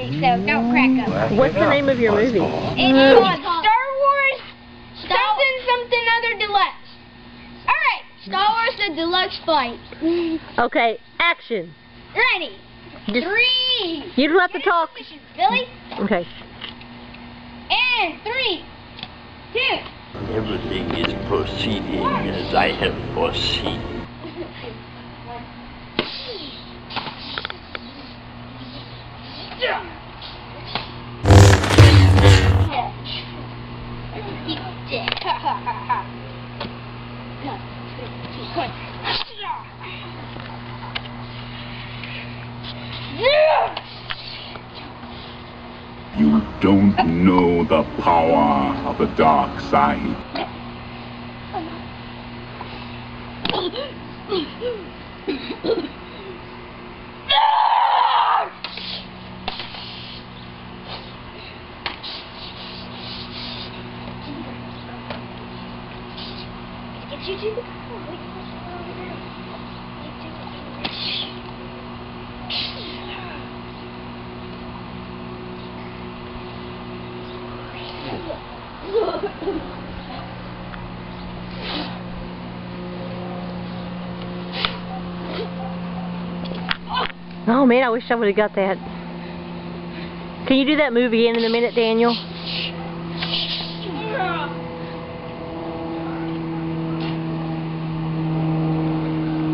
movie, so don't crack up. What's the name of your movie? It's called Star Wars something other deluxe. Alright, Star Wars The Deluxe Fight. Okay, action. Ready. Just, 3. you don't have to talk. Billy. Okay. And 3, 2. Everything is proceeding as I have foreseen. You don't know the power of the dark side. Oh man, I wish I would have got that. Can you do that move again in a minute, Daniel?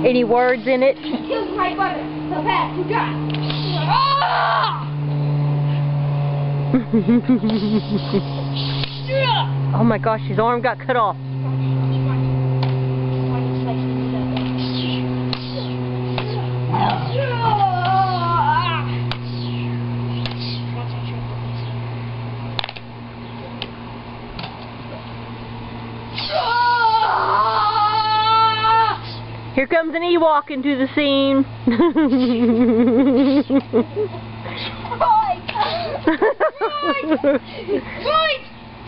Any words in it? Killed my brother. So bad. You got. Oh my gosh, his arm got cut off. Here comes an Ewok into the scene. Boys!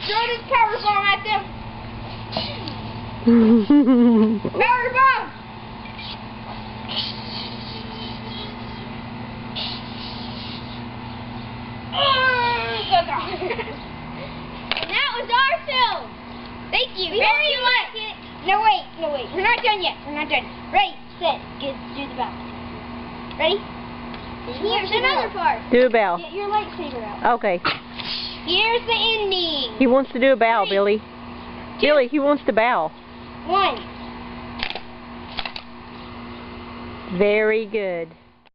Throw this power bomb at them! Power bomb! And that was our film! Thank you very much! No wait, we're not done yet, we're not done. Ready, set, get, do the bell. Ready? Here's another part. Do a bow. Get your lightsaber out. Okay. Here's the ending. He wants to do a bow, 3, Billy. 2, Billy, he wants to bow. 1. Very good.